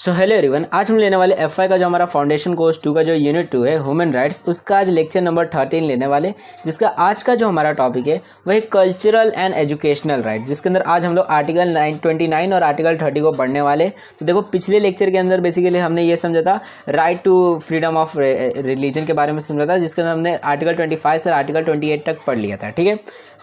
So hello everyone, आज हम लेने वाले एफआई का जो हमारा फाउंडेशन कोर्स 2 का जो यूनिट 2 है ह्यूमन राइट्स, उसका आज लेक्चर नंबर 13 लेने वाले, जिसका आज का जो हमारा टॉपिक है वह कल्चरल एंड एजुकेशनल राइट, जिसके अंदर आज हम लोग आर्टिकल 29 और आर्टिकल 30 को पढ़ने वाले। तो देखो, पिछले लेक्चर के अंदर बेसिकली हमने ये समझा था right to freedom of religion के बारे में समझा था, जिसके अंदर हमने आर्टिकल 25 से आर्टिकल 28 तक पढ़ लिया था। ठीक है,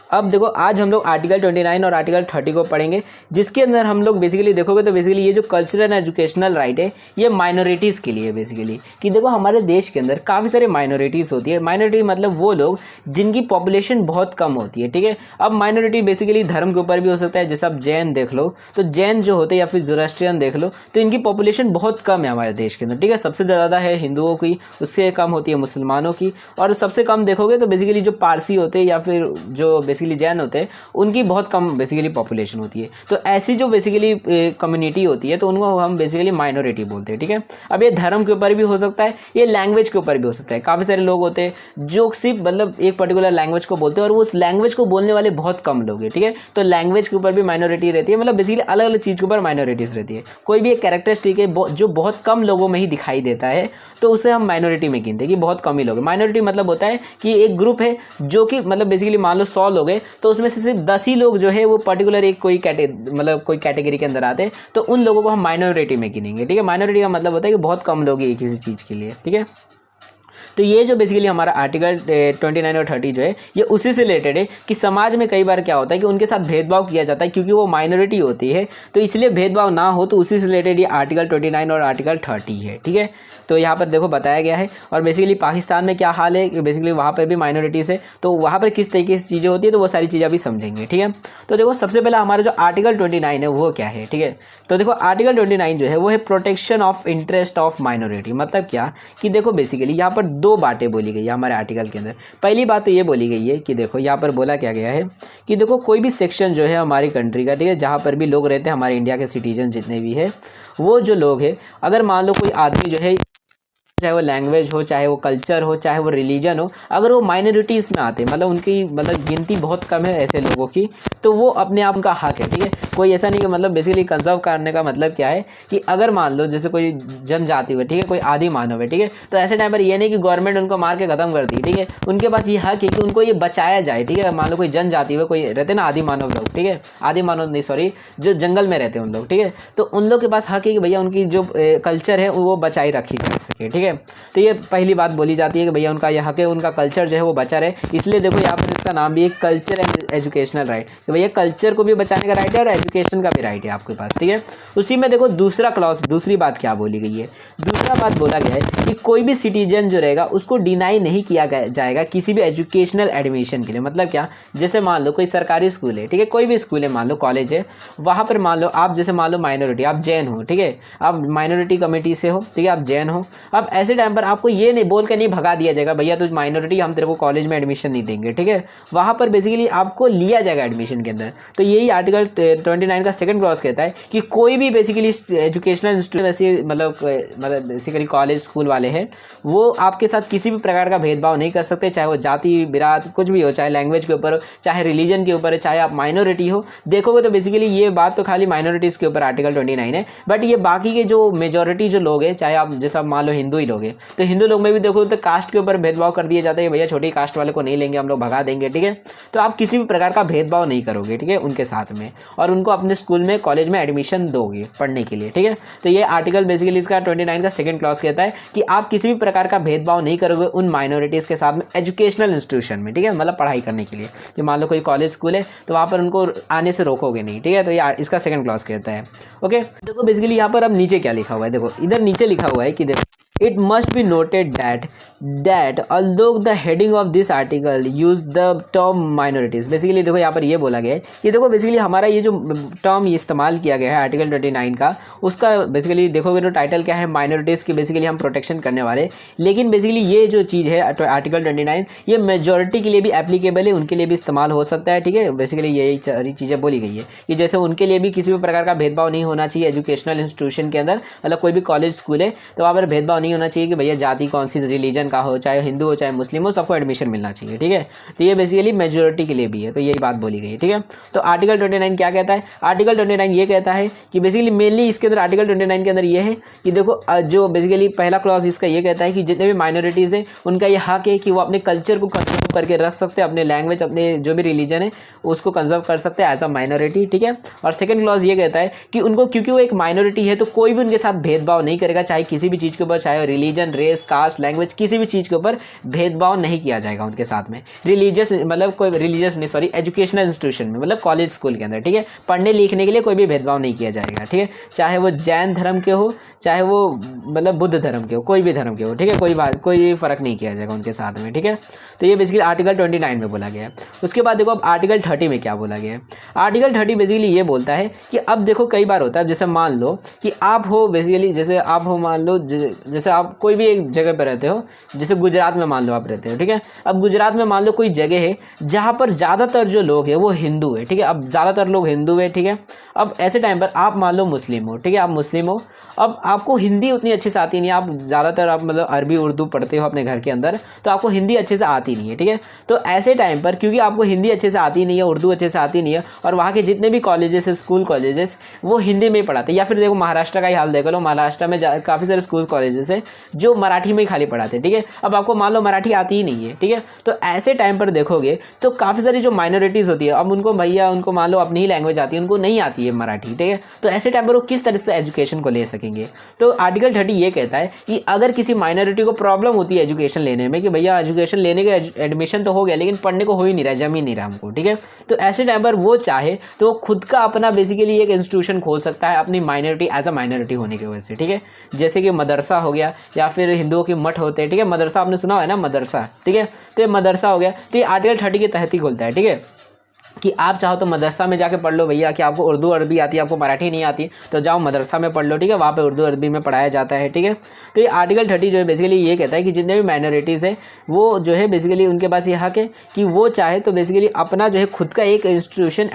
अब देखो आज हम लोग आर्टिकल 29 और आर्टिकल 30 को पढ़ेंगे, जिसके अंदर हम लोग बेसिकली देखोगे तो बेसिकली ये जो कल्चरल एंड एजुकेशनल राइट है ये माइनॉरिटीज़ के लिए बेसिकली, कि देखो हमारे देश के अंदर काफ़ी सारे माइनॉरिटीज़ होती है। माइनॉरिटी मतलब वो लोग जिनकी पॉपुलेशन बहुत कम होती है। ठीक है, अब माइनॉरिटी बेसिकली धर्म के ऊपर भी हो सकता है, जैसे आप जैन देख लो, तो जैन जो होते हैं या फिर ज़ोरास्ट्रियन देख लो, तो इनकी पॉपुलेशन बहुत कम है हमारे देश के अंदर। ठीक है, सबसे ज़्यादा है हिंदुओं की, उससे कम होती है मुसलमानों की, और सबसे कम देखोगे तो बेसिकली जो पारसी होते हैं या फिर जो बेसिकली जैन होते हैं उनकी बहुत कम बेसिकली पॉपुलेशन होती है। तो ऐसी जो बेसिकली कम्युनिटी होती है तो उनको हम बेसिकली माइनॉरिटी बोलते हैं। ठीक है, अब ये धर्म के ऊपर भी हो सकता है, ये लैंग्वेज के ऊपर भी हो सकता है। काफ़ी सारे लोग होते हैं जो सिर्फ मतलब एक पर्टिकुलर लैंग्वेज को बोलते हैं और उस लैंग्वेज को बोलने वाले बहुत कम लोग हैं। ठीक है, तो लैंग्वेज के ऊपर भी माइनॉरिटी रहती है, मतलब बेसिकली अलग अलग चीज़ के ऊपर माइनॉरिटीज़ रहती है। कोई भी एक कैरेक्टरिस्टिक है जो बहुत कम लोगों में ही दिखाई देता है तो उसे हम माइनॉरिटी में गिनते हैं कि बहुत कम ही लोग हैं। माइनॉरिटी मतलब होता है कि एक ग्रुप है जो कि मतलब बेसिकली मान लो 100 लोग हैं, तो उसमें से सिर्फ 10 ही लोग जो है वो पर्टिकुलर एक कोई कैटेगरी के अंदर आते हैं, तो उन लोगों को हम माइनॉरिटी में गिनेंगे। ठीक है, माइनॉरिटी का मतलब होता है कि बहुत कम लोग हैं किसी चीज़ के लिए। ठीक है, तो ये जो बेसिकली हमारा आर्टिकल 29 और 30 जो है ये उसी से रिलेटेड है कि समाज में कई बार क्या होता है कि उनके साथ भेदभाव किया जाता है, क्योंकि वो माइनॉरिटी होती है, तो इसलिए भेदभाव ना हो, तो उसी से रिलेटेड ये आर्टिकल 29 और आर्टिकल 30 है। ठीक है, तो यहाँ पर देखो बताया गया है। और बेसिकली पाकिस्तान में क्या हाल है कि बेसिकली वहाँ पर भी माइनॉरिटीज़ है, तो वहाँ पर किस तरीके से चीज़ें होती है, तो वो सारी चीज़ें अभी समझेंगे। ठीक है, तो देखो सबसे पहले हमारा जो आर्टिकल 29 है वो क्या है। ठीक है, तो देखो आर्टिकल 29 जो है वो है protection of interest of minority. मतलब क्या कि देखो बेसिकली यहाँ पर दो बातें बोली गई है हमारे आर्टिकल के अंदर। पहली बात तो ये बोली गई है कि देखो यहाँ पर बोला क्या गया है कि देखो कोई भी सेक्शन जो है हमारी कंट्री का, ठीक है, जहाँ पर भी लोग रहते हैं, हमारे इंडिया के सिटीजन जितने भी है, वो जो लोग हैं, अगर मान लो कोई आदमी जो है, चाहे वो लैंग्वेज हो, चाहे वो कल्चर हो, चाहे वो रिलीजन हो, अगर वो माइनॉरिटीज़ में आते हैं, मतलब उनकी मतलब गिनती बहुत कम है ऐसे लोगों की, तो वो अपने आप का हक है। ठीक है, कोई ऐसा नहीं कि मतलब बेसिकली कंजर्व करने का मतलब क्या है कि अगर मान लो जैसे कोई जनजाति हुए, ठीक है, कोई आदि मानव है, ठीक है, तो ऐसे टाइम पर ये नहीं कि गवर्नमेंट उनको मार के खत्म कर दी। ठीक है, उनके पास ये हक है कि उनको ये बचाया जाए। ठीक है, मान लो कोई जनजाति हुए, कोई रहते ना आदि मानव लोग, ठीक है, आदि मानव नहीं सॉरी, जो जंगल में रहते हैं उन लोग, ठीक है, तो उन लोग के पास हक है कि भैया उनकी जो कल्चर है वो बचाई रखी जा सके। ठीक है, तो ये पहली बात बोली जाती है कि भैया उनका यह हक है, उनका कल्चर जो है वो बचा रहे। इसलिए देखो यहाँ पर इसका नाम भी है कल्चर एंड एजुकेशनल राइट, कि भैया कल्चर को भी बचाने का राइट है और एजुकेशन का भी राइट है आपके पास। ठीक है, उसी में देखो दूसरा क्लॉज, दूसरी बात क्या बोली गई है, दूसरा बात बोला गया है कि कोई भी सिटीजन जो रहेगा उसको डिनाई नहीं किया जाएगा किसी भी एजुकेशनल एडमिशन के लिए। मतलब क्या, जैसे मान लो कोई सरकारी स्कूल है, ठीक है, कोई भी स्कूल है, मान लो कॉलेज है, वहाँ पर मान लो आप जैसे मान लो माइनॉरिटी, आप जैन हो, ठीक है, आप माइनॉरिटी कमेटी से हो, ठीक है, आप जैन हो। अब ऐसे टाइम पर आपको ये नहीं बोल के नहीं भगा दिया जाएगा भैया तुझ माइनॉरिटी, हम तेरे को कॉलेज में एडमिशन नहीं देंगे। ठीक है, वहाँ पर बेसिकली आपको लिया जाएगा एडमिशन के अंदर। तो यही आर्टिकल 29 का सेकंड क्लॉज कहता है कि कोई भी बेसिकली एजुकेशनल इंस्टीट्यूट ऐसे मतलब बेसिकली कॉलेज स्कूल वाले हैं, वो आपके साथ किसी भी प्रकार का भेदभाव नहीं कर सकते, चाहे वो जाति बिरात कुछ भी हो, चाहे लैंग्वेज के ऊपर हो, चाहे रिलीजन के ऊपर है, चाहे आप माइनॉरिटी हो। देखोगे तो बेसिकली ये बात तो खाली माइनॉरिटीज़ के ऊपर आर्टिकल 29 है, बट ये बाकी के जो मेजोरिटी जो लोग हैं, चाहे आप जैसा मान लो हिंदू ही लोग हैं, तो हिंदू लोग में भी देखो तो कास्ट के ऊपर भेदभाव कर दिए जाते हैं, भैया छोटी कास्ट वाले को नहीं लेंगे, हम लोग भगा देंगे। ठीक है, तो आप किसी भी प्रकार का भेदभाव नहीं करोगे, ठीक है, उनके साथ में, और उनको अपने स्कूल में कॉलेज में एडमिशन दोगे पढ़ने के लिए। ठीक है, तो ये आर्टिकल बेसिकली इसका 29 का सेकंड क्लॉज कहता है कि आप किसी भी प्रकार का भेदभाव नहीं करोगे उन माइनॉरिटीज़ के साथ में एजुकेशनल इंस्टीट्यूशन में। ठीक है, मतलब पढ़ाई करने के लिए, कि मान लो कोई कॉलेज स्कूल है तो वहाँ पर उनको आने से रोकोगे नहीं। ठीक है, तो ये इसका सेकंड क्लॉज कहता है। ओके, देखो बेसिकली यहाँ पर अब नीचे क्या लिखा हुआ है, देखो इधर नीचे लिखा हुआ है कि देखो it must be noted that although the heading of this article use the term minorities, basically देखो यहाँ पर ये बोला गया है कि देखो बेसिकली हमारा ये जो टर्म इस्तेमाल किया गया है आर्टिकल 29 का, उसका बेसिकली देखोगे तो टाइटल क्या है, माइनॉरिटीज़ की बेसिकली हम प्रोटेक्शन करने वाले। लेकिन बेसिकली ये जो चीज़ है आर्टिकल 29 ये मेजॉरिटी के लिए भी एप्लीकेबल है, उनके लिए भी इस्तेमाल हो सकता है। ठीक है, बेसिकली यही सारी चीज़ें बोली गई है कि जैसे उनके लिए भी किसी भी प्रकार का भेदभाव नहीं होना चाहिए एजुकेशनल इंस्टीट्यूशन के अंदर, मतलब कोई भी कॉलेज स्कूल है तो वहाँ पर भेदभाव नहीं नहीं होना चाहिए कि भैया जाति कौन सी रिलीजन का हो, चाहे हिंदू हो चाहे मुस्लिम हो, सबको एडमिशन मिलना चाहिए, ठीक है। तो ये बेसिकली मेजोरिटी के लिए भी है, तो यही बात बोली गई है, ठीक है। तो आर्टिकल 29 क्या कहता है? आर्टिकल 29 ये कहता है कि बेसिकली मेनली इसके अंदर आर्टिकल 29 के अंदर ये है कि देखो जो बेसिकली पहला क्लॉज इसका ये कहता है कि जितने भी माइनॉरिटीज़ हैं उनका ये हक है कि वो अपने कल्चर को कंजर्व करके रख सकते हैं, अपने लैंग्वेज, अपने जो भी रिलीजन है उसको कंजर्व कर सकते हैं एज अ माइनॉरिटी, ठीक है। और सेकंड क्लॉज ये कहता है कि उनको, क्योंकि वो एक माइनॉरिटी है, तो कोई भी उनके साथ भेदभाव नहीं करेगा, चाहे किसी भी चीज़ के ऊपर, चाहे रिलीजन, रेस, कास्ट, लैंग्वेज, किसी भी चीज़ के ऊपर भेदभाव नहीं किया जाएगा उनके साथ में। रिलीजियस मतलब कोई रिलीजियस नहीं, सॉरी, एजुकेशनल इंस्टीट्यूशन में, मतलब कॉलेज स्कूल के अंदर, ठीक है, पढ़ने लिखने के लिए कोई भी भेदभाव नहीं किया जाएगा, ठीक है। चाहे वो जैन धर्म के हो, चाहे वो मतलब बुद्ध धर्म के हो, कोई भी धर्म के हो, ठीक है, कोई फर्क नहीं किया जाएगा उनके साथ में, ठीक है। तो ये बेसिकली आर्टिकल 29 में बोला गया है। उसके बाद देखो अब आर्टिकल 30 में क्या बोला गया है। आर्टिकल 30 बेसिकली ये बोलता है कि अब देखो कई बार होता है, जैसे मान लो कि आप हो बेसिकली, जैसे आप हो, मान लो जैसे आप कोई भी एक जगह पर रहते हो, जैसे गुजरात में मान लो आप रहते हो, ठीक है। अब गुजरात में मान लो कोई जगह है जहाँ पर ज़्यादातर जो लोग हैं वो हिंदू है, ठीक है। अब ज़्यादातर लोग हिंदू है, ठीक है। अब ऐसे टाइम पर आप मान लो मुस्लिम हो, ठीक है, आप मुस्लिम हो, अब आपको हिंदी उतनी अच्छे से आती नहीं है, आप ज़्यादातर आप मतलब अरबी उर्दू पढ़ते हो अपने घर के अंदर, तो आपको हिंदी अच्छे से आती नहीं है, ठीक है। तो ऐसे टाइम पर क्योंकि आपको हिंदी अच्छे से आती नहीं है, उर्दू अच्छे से आती नहीं है, और वहाँ के जितने भी कॉलेजेस है, स्कूल कॉलेजेस, वो हिंदी में ही पढ़ाते हैं, या फिर देखो महाराष्ट्र का ही हाल देख लो, महाराष्ट्र में काफ़ी सारे स्कूल कॉलेजेस है जो मराठी में ही खाली पढ़ाते हैं, ठीक है। अब आपको मान लो मराठी आती ही नहीं है, ठीक है, तो ऐसे टाइम पर देखोगे तो काफ़ी सारी जो माइनॉरिटीज़ होती है, अब उनको भैया उनको मान लो अपनी ही लैंग्वेज आती है, उनको नहीं आती है मराठी, ठीक है। तो ऐसे टाइम पर वो किस तरह से एजुकेशन को ले सकेंगे? तो आर्टिकल 30 ये कहता है कि अगर किसी माइनॉरिटी को प्रॉब्लम होती है एजुकेशन लेने में, कि भैया एजुकेशन लेने का एडमिशन तो हो गया लेकिन पढ़ने को हो ही नहीं रहा, जम ही नहीं रहा हमको, ठीक है, तो ऐसे टाइम पर वो चाहे तो वो खुद का अपना बेसिकली एक इंस्टीट्यूशन खोल सकता है अपनी माइनॉरिटी, एज अ माइनॉरिटी होने की वजह से, ठीक है। जैसे कि मदरसा हो गया, या फिर हिंदुओं के मठ होते हैं, ठीक है, मदरसा आपने सुना है ना, मदरसा, ठीक है, तो ये मदरसा हो गया, तो ये आर्टिकल 30 के तहत ही खुलता है, ठीक है, कि आप चाहो तो मदरसा में जाके पढ़ लो भैया, कि आपको उर्दू अरबी आती है, आपको मराठी नहीं आती, तो जाओ मदरसा में पढ़ लो, ठीक है, वहाँ पे उर्दू अरबी में पढ़ाया जाता है, ठीक है। तो ये आर्टिकल 30 जो है बेसिकली ये कहता है कि जितने भी माइनॉरिटीज़ है वो जो है बेसिकली उनके पास ये हक है कि वो चाहे तो बेसिकली अपना जो है खुद का एक इंस्टीट्यूशन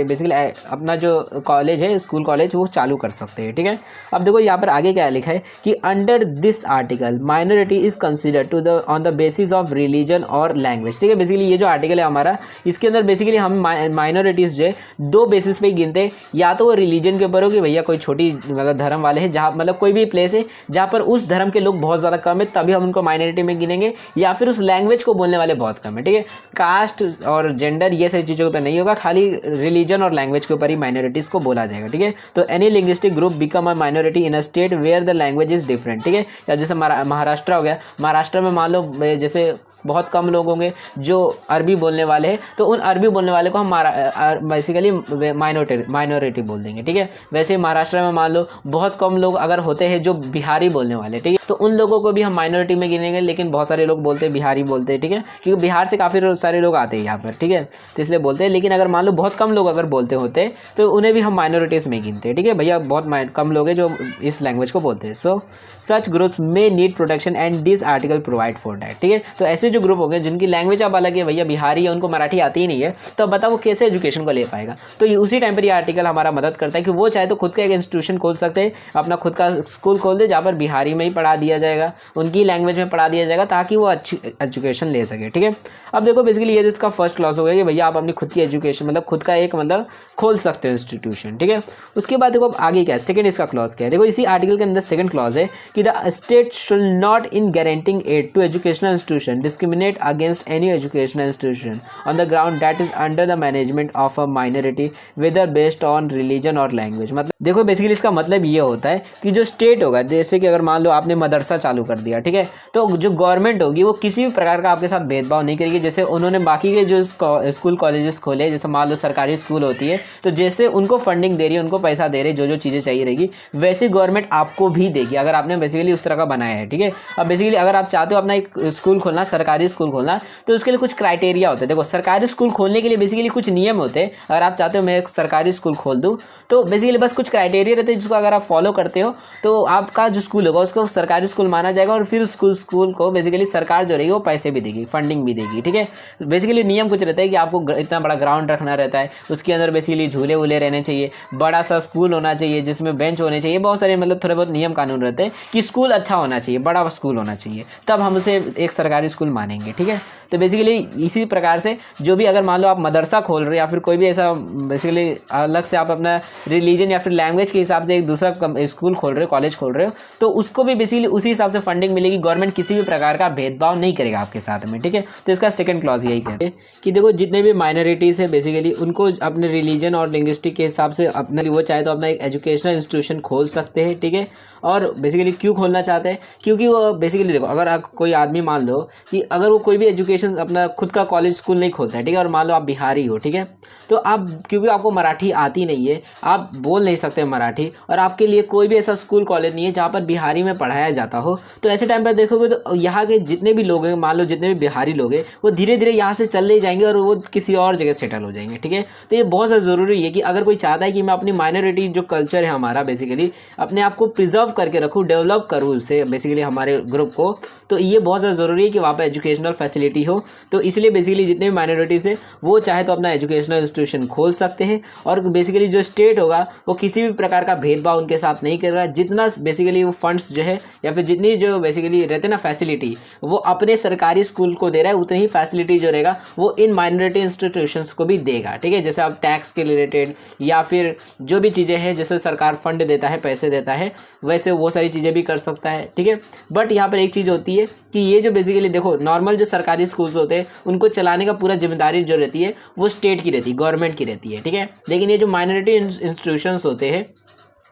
बेसिकली अपना जो कॉलेज है, स्कूल कॉलेज, वो चालू कर सकते हैं, ठीक है। अब देखो यहाँ पर आगे क्या लिखा है कि under this article minority is considered to the on the basis of religion और लैंग्वेज, ठीक है। बेसिकली ये जो आर्टिकल है हमारा, इसके अंदर बेसिकली हम माइनॉरिटीज़ जो है दो बेसिस पे ही गिनते हैं, या तो वो रिलीजन के ऊपर हो कि भैया कोई छोटी मतलब धर्म वाले हैं, जहाँ मतलब कोई भी प्लेस है जहाँ पर उस धर्म के लोग बहुत ज़्यादा कम है, तभी हम उनको माइनॉरिटी में गिनेंगे, या फिर उस लैंग्वेज को बोलने वाले बहुत कम है, ठीक है। कास्ट और जेंडर ये सारी चीज़ों पर नहीं होगा, खाली रिलीजन और लैंग्वेज के ऊपर ही माइनॉरिटीज़ को बोला जाएगा, ठीक है। तो any linguistic group become a minority in a state where the language is different, ठीक है। या जैसे महाराष्ट्र हो गया, महाराष्ट्र में मान लो जैसे बहुत कम लोग होंगे जो अरबी बोलने वाले हैं, तो उन अरबी बोलने वाले को हम बेसिकली माइनॉरिटी बोल देंगे, ठीक है। वैसे ही महाराष्ट्र में मान लो बहुत कम लोग अगर होते हैं जो बिहारी बोलने वाले, ठीक है, तो उन लोगों को भी हम माइनॉरिटी में गिनेंगे, लेकिन बहुत सारे लोग बोलते हैं बिहारी बोलते हैं, ठीक है, क्योंकि बिहार से काफ़ी सारे लोग आते हैं यहाँ पर, ठीक है, तो इसलिए बोलते हैं। लेकिन अगर मान लो बहुत कम लोग अगर बोलते होते तो उन्हें भी हम माइनॉरिटीज़ में गिनते हैं, ठीक है भैया, बहुत कम लोग हैं जो इस लैंग्वेज को बोलते हैं। सो सच ग्रुप्स में need protection and this article provide for that, ठीक है। तो ऐसे जो ग्रुप हो गए जिनकी लैंग्वेज अब अलग है, भैया बिहारी है, उनको मराठी आती ही नहीं है, तो अब बताओ वो कैसे एजुकेशन को ले पाएगा? तो उसी टाइम पर ये आर्टिकल हमारा मदद करता है कि वो चाहे तो खुद का एक इंस्टीट्यूशन खोल सकते हैं, अपना खुद का स्कूल खोल दे जहाँ पर बिहारी में ही पढ़ा दिया जाएगा, उनकी लैंग्वेज में पढ़ा दिया जाएगा, ताकि वो अच्छी एजुकेशन ले सके, ठीक है। अब देखो बेसिकली ये इसका फर्स्ट क्लास हो गया कि भैया आप अपनी खुद की एजुकेशन मतलब खुद का एक मतलब खोल सकते हो इंस्टीट्यूशन, ठीक है। उसके बाद देखो अब आगे क्या है, सेकंड इसका क्लॉज क्या है, देखो इसी आर्टिकल के अंदर सेकंड क्लॉज है कि the state should not in granting aid to educational institution discriminate against any educational institution on the ground that is under the management of a minority whether based on religion और language. मतलब देखो basically इसका मतलब ये होता है कि जो स्टेट होगा, जैसे कि अगर मान लो आपने मदरसा चालू कर दिया, ठीक है, तो जो गवर्नमेंट होगी वो किसी भी प्रकार का आपके साथ भेदभाव नहीं करेगी। जैसे उन्होंने बाकी के जो स्कूल कॉलेजेस खोले, जैसे मान लो सरकारी स्कूल होती है, तो जैसे उनको फंडिंग दे रही है, उनको पैसा दे रही है, जो जो चीज़ें चाहिए रहेगी वैसे गवर्नमेंट आपको भी देगी, अगर आपने बेसिकली उस तरह का बनाया है, ठीक है। अब बेसिकली अगर आप चाहते हो अपना एक स्कूल खोलना, सरकारी स्कूल खोलना, तो उसके लिए कुछ क्राइटेरिया होते हैं। देखो सरकारी स्कूल खोलने के लिए बेसिकली कुछ नियम होते हैं। अगर आप चाहते हो मैं एक सरकारी स्कूल खोल दूँ, तो बेसिकली बस कुछ क्राइटेरिया रहते हैं जिसको अगर आप फॉलो करते हो तो आपका जो स्कूल होगा उसको सरकारी सरकारी स्कूल माना जाएगा और फिर स्कूल को बेसिकली सरकार जो रहेगी वो पैसे भी देगी, फंडिंग भी देगी। ठीक है, बेसिकली नियम कुछ रहता है कि आपको इतना बड़ा ग्राउंड रखना रहता है, उसके अंदर बेसिकली झूले वूले रहने चाहिए, बड़ा सा स्कूल होना चाहिए जिसमें बेंच होने चाहिए, बहुत सारे मतलब थोड़े बहुत नियम कानून रहते हैं कि स्कूल अच्छा होना चाहिए, बड़ा स्कूल होना चाहिए, तब हम उसे एक सरकारी स्कूल मानेंगे। ठीक है, तो बेसिकली इसी प्रकार से जो भी अगर मान लो आप मदरसा खोल रहे हो या फिर कोई भी ऐसा बेसिकली अलग से आप अपना रिलीजन या फिर लैंग्वेज के हिसाब से एक दूसरा स्कूल खोल रहे हो, कॉलेज खोल रहे हो, तो उसको भी बेसिकली उसी हिसाब से फंडिंग मिलेगी। गवर्नमेंट किसी भी प्रकार का भेदभाव नहीं करेगा आपके साथ में। ठीक है, तो इसका सेकंड क्लॉज यही कहते हैं कि देखो जितने भी माइनॉरिटीज़ है बेसिकली उनको अपने रिलीजन और लिंग्विस्टिक के हिसाब से अपने वो चाहे तो अपना एक एजुकेशनल इंस्टीट्यूशन खोल सकते हैं। ठीक है, और बेसिकली क्यों खोलना चाहते हैं, क्योंकि वो बेसिकली देखो अगर आप कोई आदमी मान लो कि अगर वो कोई भी एजुकेशन अपना खुद का कॉलेज स्कूल नहीं खोलता है, ठीक है, और मान लो आप बिहारी हो, ठीक है, तो आप क्योंकि आपको मराठी आती नहीं है, आप बोल नहीं सकते मराठी, और आपके लिए कोई भी ऐसा स्कूल कॉलेज नहीं है जहाँ पर बिहारी में पढ़ाया जाता हो, तो ऐसे टाइम पर देखोगे तो यहाँ के जितने भी लोग हैं, मान लो जितने भी बिहारी लोग हैं, वो धीरे धीरे यहाँ से चले जाएंगे और वो किसी और जगह सेटल हो जाएंगे। ठीक है, तो ये बहुत ज़्यादा ज़रूरी है कि अगर कोई चाहता है कि मैं अपनी माइनॉरिटी जो कल्चर है हमारा बेसिकली अपने आप को प्रिजर्व करके रखूँ, डेवलप करूँ उससे बेसिकली हमारे ग्रुप को, तो ये बहुत ज़्यादा ज़रूरी है कि वहाँ पर एजुकेशनल फैसिलिटी हो। तो इसलिए बेसिकली जितने भी माइनॉरिटीज़ है वो चाहे तो अपना एजुकेशनल इंस्टीट्यूशन खोल सकते हैं, और बेसिकली जो स्टेट होगा वो किसी भी प्रकार का भेदभाव उनके साथ नहीं कर रहा है। जितना बेसिकली वो फंड्स जो है या फिर जितनी जो बेसिकली रहते हैं ना फैसिलिटी, वो अपने सरकारी स्कूल को दे रहा है, उतनी ही फैसिलिटी जो रहेगा वो इन माइनॉरिटी इंस्टीट्यूशंस को भी देगा। ठीक है, जैसे आप टैक्स के रिलेटेड या फिर जो भी चीज़ें हैं जैसे सरकार फंड देता है, पैसे देता है, वैसे वो सारी चीज़ें भी कर सकता है। ठीक है, बट यहाँ पर एक चीज़ होती है कि ये जो बेसिकली देखो नॉर्मल जो सरकारी स्कूल्स होते हैं उनको चलाने का पूरा जिम्मेदारी जो रहती है वो स्टेट की रहती है, गवर्नमेंट की रहती है। ठीक है, लेकिन ये जो माइनॉरिटी इंस्टीट्यूशंस होते हैं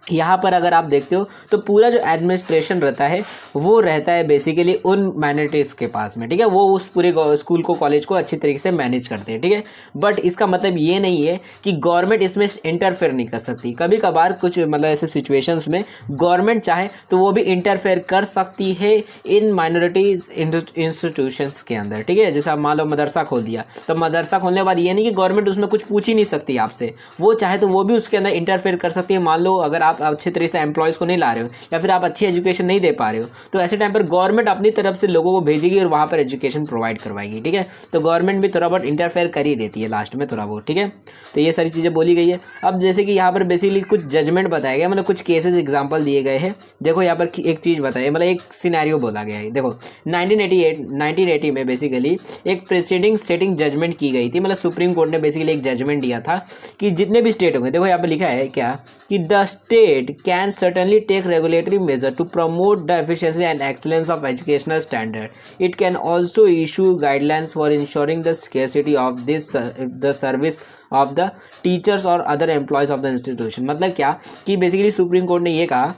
यहाँ पर अगर आप देखते हो तो पूरा जो एडमिनिस्ट्रेशन रहता है वो रहता है बेसिकली उन माइनॉरिटीज़ के पास में। ठीक है, वो उस पूरे स्कूल को कॉलेज को अच्छी तरीके से मैनेज करते हैं। ठीक है, बट इसका मतलब ये नहीं है कि गवर्नमेंट इसमें इंटरफेयर नहीं कर सकती। कभी कभार कुछ मतलब ऐसे सिचुएशंस में गवर्नमेंट चाहे तो वो भी इंटरफेयर कर सकती है इन माइनॉरिटीज इंस्टीट्यूशंस के अंदर। ठीक है, जैसे आप मान लो मदरसा खोल दिया, तो मदरसा खोलने के बाद ये नहीं कि गवर्नमेंट उसमें कुछ पूछ ही नहीं सकती आपसे, वो चाहे तो वो भी उसके अंदर इंटरफेयर कर सकती है। मान लो अगर आप अच्छे तरीके से एम्प्लॉयज़ को नहीं ला रहे हो या फिर आप अच्छी एजुकेशन नहीं दे पा रहे हो, तो ऐसे टाइम पर गवर्नमेंट अपनी तरफ से लोगों को भेजेगी और वहाँ पर एजुकेशन प्रोवाइड करवाएगी। ठीक है, तो गवर्नमेंट भी थोड़ा बहुत इंटरफेयर कर ही देती है लास्ट में थोड़ा बहुत। ठीक है, तो ये सारी चीज़ें बोली गई है। अब जैसे कि यहाँ पर बेसिकली कुछ जजमेंट बताया गया, मतलब कुछ केसेस एग्जाम्पल दिए गए हैं। देखो यहाँ पर एक चीज़ बताइए, मतलब एक सिनेरियो बोला गया है। देखो 1980 में बेसिकली एक प्रेसिडिंग सेटिंग जजमेंट की गई थी, मतलब सुप्रीम कोर्ट ने बेसिकली एक जजमेंट दिया था कि जितने भी स्टेट होंगे, देखो यहाँ पर लिखा है क्या कि the state can certainly take regulatory measure to promote the efficiency and excellence of educational standard. It can also issue guidelines for ensuring the scarcity of the service of the teachers or other employees of the institution. मतलब क्या कि basically supreme court ने ये कहा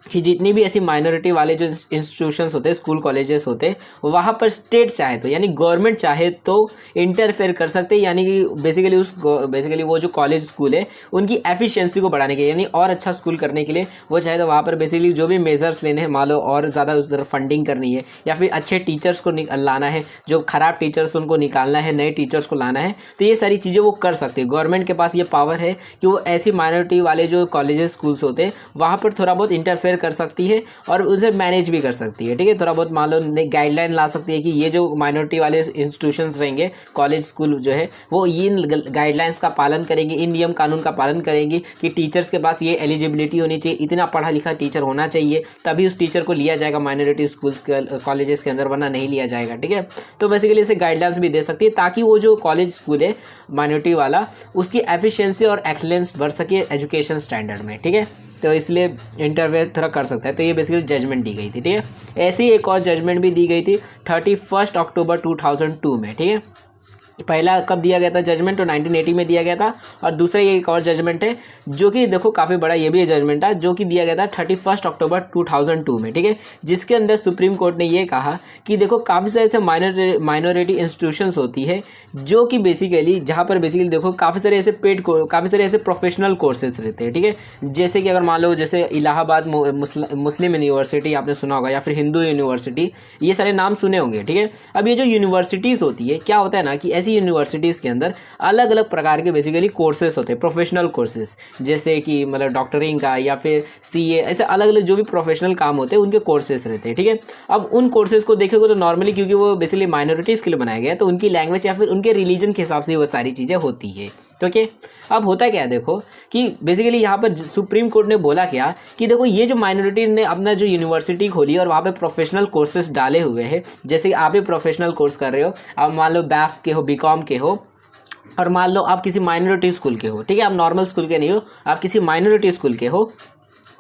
कि जितनी भी ऐसी माइनॉरिटी वाले जो इंस्टीट्यूशंस होते हैं, स्कूल कॉलेजेस होते हैं, वहाँ पर स्टेट चाहे तो यानी गवर्नमेंट चाहे तो इंटरफेयर कर सकते हैं, यानी कि बेसिकली वो जो कॉलेज स्कूल है उनकी एफिशिएंसी को बढ़ाने के लिए, यानी और अच्छा स्कूल करने के लिए वो चाहे तो वहाँ पर बेसिकली जो भी मेजर्स लेने हैं, मान लो और ज़्यादा उस तरफ फंडिंग करनी है या फिर अच्छे टीचर्स को लाना है, जो ख़राब टीचर्स उनको निकालना है, नए टीचर्स को लाना है, तो ये सारी चीज़ें वो कर सकते हैं। गवर्नमेंट के पास ये पावर है कि वो ऐसी माइनॉरिटी वाले जो कॉलेजेस स्कूल्स होते हैं वहाँ पर थोड़ा बहुत इंटरफेयर कर सकती है और उसे मैनेज भी कर सकती है। ठीक है, थोड़ा बहुत मान लो गाइडलाइन ला सकती है कि ये जो माइनॉरिटी वाले इंस्टीट्यूशंस रहेंगे, कॉलेज स्कूल जो है, वो इन गाइडलाइंस का पालन करेंगे, इन नियम कानून का पालन करेंगे कि टीचर्स के पास ये एलिजिबिलिटी होनी चाहिए, इतना पढ़ा लिखा टीचर होना चाहिए, तभी उस टीचर को लिया जाएगा माइनॉरिटी स्कूल्स के कॉलेजेस के अंदर, वरना नहीं लिया जाएगा। ठीक है, तो बेसिकली इसे गाइडलाइंस भी दे सकती है ताकि वो जो कॉलेज स्कूल है माइनॉरिटी वाला उसकी एफिशिएंसी और एक्सीलेंस बढ़ सके एजुकेशन स्टैंडर्ड में। ठीक है, तो इसलिए इंटरफेयर थोड़ा कर सकता है। तो ये बेसिकली जजमेंट दी गई थी। ठीक है, ऐसी ही एक और जजमेंट भी दी गई थी 31 अक्टूबर 2002 में। ठीक है, पहला कब दिया गया था जजमेंट, तो 1980 में दिया गया था, और दूसरा ये एक और जजमेंट है जो कि देखो काफ़ी बड़ा ये भी जजमेंट था, जो कि दिया गया था 31 अक्टूबर 2002 में। ठीक है, जिसके अंदर सुप्रीम कोर्ट ने ये कहा कि देखो काफ़ी सारे ऐसे माइनॉरिटी इंस्टीट्यूशंस होती है जो कि बेसिकली जहाँ पर बेसिकली देखो काफ़ी सारे ऐसे काफ़ी सारे ऐसे प्रोफेशनल कोर्सेज रहते हैं। ठीक है, जैसे कि अगर मान लो जैसे इलाहाबाद मुस्लिम यूनिवर्सिटी आपने सुना होगा, या फिर हिंदू यूनिवर्सिटी, ये सारे नाम सुने होंगे। ठीक है, अब ये जो यूनिवर्सिटीज़ होती है क्या होता है ना कि ऐसी यूनिवर्सिटीज़ के अंदर अलग अलग प्रकार के बेसिकली कोर्सेज होते हैं, प्रोफेशनल कोर्सेज, जैसे कि मतलब डॉक्टरिंग का या फिर CA, ऐसे अलग अलग जो भी प्रोफेशनल काम होते हैं उनके कोर्सेज रहते हैं, ठीक है। अब उन कोर्सेज को देखोगे तो नॉर्मली क्योंकि वो बेसिकली माइनॉरिटीज़ के लिए बनाया गया है, तो उनकी लैंग्वेज या फिर उनके रिलीजन के हिसाब से वो सारी चीज़ें होती है, तो ओके। अब होता क्या है, देखो कि बेसिकली यहाँ पर सुप्रीम कोर्ट ने बोला क्या कि देखो ये जो माइनॉरिटी ने अपना जो यूनिवर्सिटी खोली और वहाँ पे प्रोफेशनल कोर्सेज डाले हुए हैं, जैसे कि आप भी प्रोफेशनल कोर्स कर रहे हो, आप मान लो BAF के हो, BCom के हो, और मान लो आप किसी माइनॉरिटी स्कूल के हो, ठीक है, आप नॉर्मल स्कूल के नहीं हो, आप किसी माइनॉरिटी स्कूल के हो,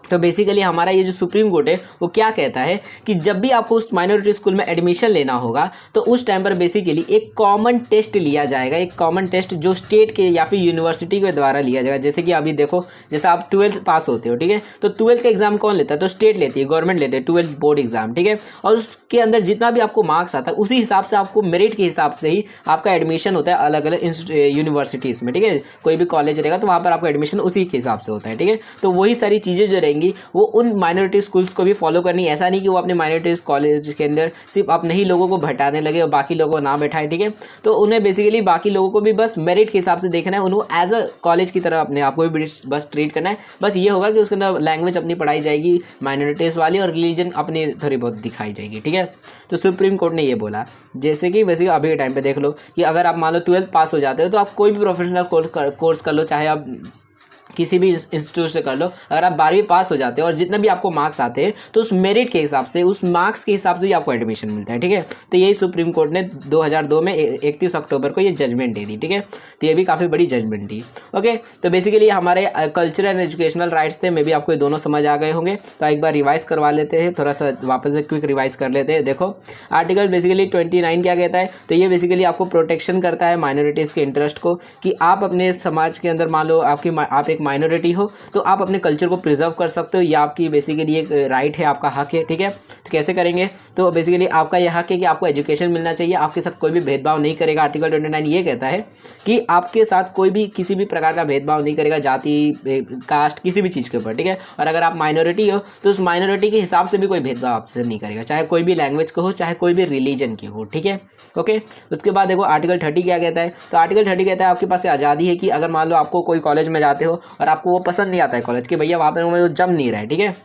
तो बेसिकली हमारा ये जो सुप्रीम कोर्ट है वो क्या कहता है कि जब भी आपको उस माइनॉरिटी स्कूल में एडमिशन लेना होगा तो उस टाइम पर बेसिकली एक कॉमन टेस्ट लिया जाएगा, एक कॉमन टेस्ट जो स्टेट के या फिर यूनिवर्सिटी के द्वारा लिया जाएगा। जैसे कि अभी देखो, जैसे आप 12th पास होते हो, ठीक है, तो 12th का एग्जाम कौन लेता है, तो स्टेट लेती है, गवर्नमेंट लेते हैं 12th बोर्ड एग्जाम, ठीक है, और उसके अंदर जितना भी आपको मार्क्स आता है उसी हिसाब से आपको मेरिट के हिसाब से ही आपका एडमिशन होता है अलग अलग यूनिवर्सिटीज़ में, ठीक है। कोई भी कॉलेज रहेगा तो वहाँ पर आपका एडमिशन उसी के हिसाब से होता है, ठीक है। तो वही सारी चीज़ें जो रहेंगी वो उन माइनॉरिटी स्कूल्स को भी फॉलो करनी। ऐसा नहीं कि वो अपने माइनॉरिटी कॉलेज के अंदर सिर्फ अपने ही लोगों को भटाने लगे और बाकी लोगों को ना बैठाए, ठीक है। तो उन्हें बेसिकली बाकी लोगों को भी बस मेरिट के हिसाब से देखना है, उनको एज अ कॉलेज की तरह अपने आप को भी बस ट्रीट करना है। बस ये होगा कि उसके अंदर लैंग्वेज अपनी पढ़ाई जाएगी माइनॉरिटीज़ वाली और रिलीजन अपनी थोड़ी बहुत दिखाई जाएगी, ठीक है। तो सुप्रीम कोर्ट ने ये बोला, जैसे कि बेसिकली अभी के टाइम पे देख लो कि अगर आप मान लो 12th पास हो जाते हो तो आप कोई भी प्रोफेशनल कोर्स कर लो, चाहे आप किसी भी इंस्टीट्यूट से कर लो। अगर आप 12वीं पास हो जाते हो और जितना भी आपको मार्क्स आते हैं तो उस मेरिट के हिसाब से, उस मार्क्स के हिसाब से ही आपको एडमिशन मिलता है, ठीक है। तो यही सुप्रीम कोर्ट ने 2002 में 31 अक्टूबर को ये जजमेंट दे दी, ठीक है। तो ये भी काफ़ी बड़ी जजमेंट थी, ओके। तो बेसिकली हमारे कल्चरल एंड एजुकेशनल राइट्स थे, मे भी आपको ये दोनों समझ आ गए होंगे। तो एक बार रिवाइज करवा लेते हैं, थोड़ा सा वापस से क्विक रिवाइज कर लेते हैं। देखो आर्टिकल बेसिकली 29 क्या कहता है, तो ये बेसिकली आपको प्रोटेक्शन करता है माइनॉरिटीज़ के इंटरेस्ट को, कि आप अपने समाज के अंदर मान लो आप एक माइनॉरिटी हो तो आप अपने कल्चर को प्रिजर्व कर सकते हो, ये आपकी बेसिकली एक राइट है, आपका हक है, ठीक है। तो कैसे करेंगे, तो बेसिकली आपका यह हक है कि आपको एजुकेशन मिलना चाहिए, आपके साथ कोई भी भेदभाव नहीं करेगा। आर्टिकल 29 ये कहता है कि आपके साथ कोई भी किसी भी प्रकार का भेदभाव नहीं करेगा, जाति, कास्ट, किसी भी चीज़ के ऊपर, ठीक है। और अगर आप माइनॉरिटी हो तो उस माइनॉरिटी के हिसाब से भी कोई भेदभाव आपसे नहीं करेगा, चाहे कोई भी लैंग्वेज को हो, चाहे कोई भी रिलीजन की हो, ठीक है, ओके। उसके बाद देखो आर्टिकल 30 क्या कहता है, तो आर्टिकल 30 कहता है आपके पास आज़ादी है कि अगर मान लो आपको कोई कॉलेज में जाते हो और आपको वो पसंद नहीं आता है कॉलेज, कि भैया वहाँ पर जम नहीं रहा है, ठीक है,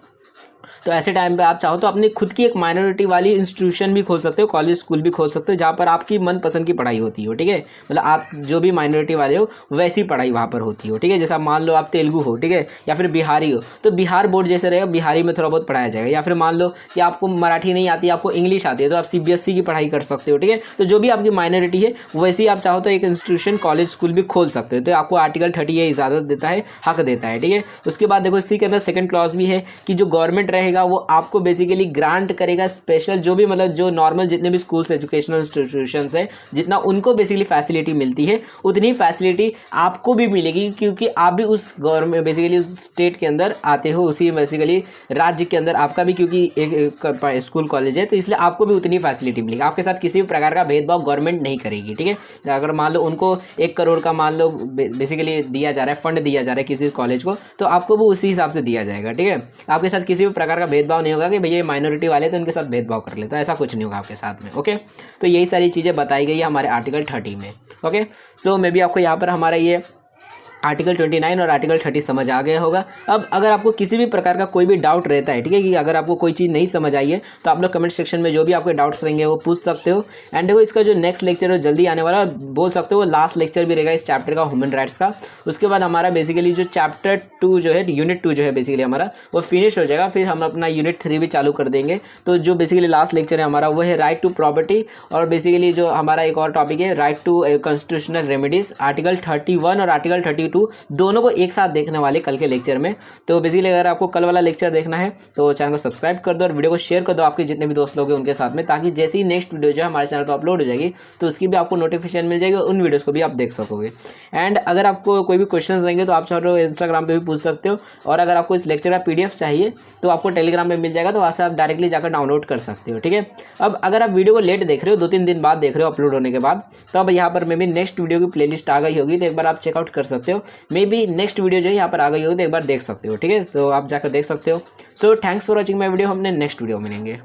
तो ऐसे टाइम पे आप चाहो तो अपनी खुद की एक माइनॉरिटी वाली इंस्टीट्यूशन भी खोल सकते हो, कॉलेज स्कूल भी खोल सकते हो, जहाँ पर आपकी मनपसंद की पढ़ाई होती हो, ठीक है। मतलब आप जो भी माइनॉरिटी वाले हो वैसी पढ़ाई वहाँ पर होती हो, ठीक है। जैसा मान लो आप तेलुगु हो, ठीक है, या फिर बिहारी हो तो बिहार बोर्ड जैसे रहेगा, बिहारी में थोड़ा बहुत पढ़ाया जाएगा। या फिर मान लो कि आपको मराठी नहीं आती, आपको इंग्लिश आती है, तो आप CBSE की पढ़ाई कर सकते हो, ठीक है। तो जो भी आपकी माइनॉरिटी है वैसे ही आप चाहो तो एक इंस्टीट्यूशन, कॉलेज, स्कूल भी खोल सकते हो। तो आपको आर्टिकल 30 ये इजाज़त देता है, हक देता है, ठीक है। उसके बाद देखो इसी के अंदर सेकंड क्लॉज भी है कि जो गवर्नमेंट रहेगा वो आपको बेसिकली ग्रांट करेगा स्पेशल, जो भी मतलब जो नॉर्मल जितने भी स्कूल्स, एजुकेशनल इंस्टीट्यूशंस है, जितना उनको बेसिकली फैसिलिटी मिलती है उतनी फैसिलिटी आपको भी मिलेगी, क्योंकि आप भी उस गवर्नमेंट बेसिकली उस स्टेट के अंदर आते हो, उसी बेसिकली राज्य के अंदर आपका भी क्योंकि एक स्कूल कॉलेज है, तो इसलिए आपको भी उतनी फैसिलिटी मिलेगी। आपके साथ किसी भी प्रकार का भेदभाव गवर्नमेंट नहीं करेगी, ठीक है। अगर मान लो उनको 1 करोड़ का मान लो बेसिकली दिया जा रहा है, फंड दिया जा रहा है किसी कॉलेज को, तो आपको भी उसी हिसाब से दिया जाएगा, ठीक है। आपके साथ किसी भी प्रकार का भेदभाव नहीं होगा कि भैया माइनॉरिटी वाले तो उनके साथ भेदभाव कर लेता है, ऐसा कुछ नहीं होगा आपके साथ में, ओके। तो यही सारी चीज़ें बताई गई है हमारे आर्टिकल 30 में, ओके। सो मे बी आपको यहाँ पर हमारा ये आर्टिकल 29 और आर्टिकल 30 समझ आ गया होगा। अब अगर आपको किसी भी प्रकार का कोई भी डाउट रहता है, ठीक है, कि अगर आपको कोई चीज़ नहीं समझ आई है तो आप लोग कमेंट सेक्शन में जो भी आपके डाउट्स रहेंगे वो पूछ सकते हो। एंड देखो इसका जो नेक्स्ट लेक्चर है जल्दी आने वाला, बोल सकते हो लास्ट लेक्चर भी रहेगा इस चैप्टर का, ह्यूमन राइट्स का। उसके बाद हमारा बेसिकली जो चैप्टर 2 जो है, यूनिट 2 जो है बेसिकली हमारा वो फिनिश हो जाएगा, फिर हम अपना यूनिट 3 भी चालू कर देंगे। तो जो बेसिकली लास्ट लेक्चर है हमारा वो है राइट टू प्रॉपर्टी, और बेसिकली जो हमारा एक और टॉपिक है right to constitutional remedies, article 31 और आर्टिकल 32 दोनों को एक साथ देखने वाले कल के लेक्चर में। तो बेसिकली अगर आपको कल वाला लेक्चर देखना है तो चैनल को सब्सक्राइब कर दो और वीडियो को शेयर कर दो आपके जितने भी दोस्त लोग हैं उनके साथ में, ताकि जैसे ही नेक्स्ट वीडियो जो है हमारे चैनल पर अपलोड हो जाएगी तो उसकी भी आपको नोटिफिकेशन मिल जाएगी और उन वीडियोस को भी आप देख सकोगे। एंड अगर आपको कोई भी क्वेश्चन रहेंगे तो आप चाहो इंस्टाग्राम पर भी पूछ सकते हो, और अगर आपको इस लेक्चर का PDF चाहिए तो आपको टेलीग्राम पर मिल जाएगा, तो वहाँ से आप डायरेक्टली जाकर डाउनलोड कर सकते हो, ठीक है। अब अगर आप वीडियो को लेट देख रहे हो, 2-3 दिन बाद देख रहे हो अपलोड होने के बाद, तो अब यहाँ पर मे बी नेक्स्ट वीडियो की प्लेलिस्ट आ गई होगी, तो एक बार आप चेकआउट कर सकते हो। मे बी नेक्स्ट वीडियो जो है यहाँ पर आ गई होगी तो एक बार देख सकते हो, ठीक है। तो आप जाकर देख सकते हो। So thanks for watching my video, हमने नेक्स्ट वीडियो मिलेंगे।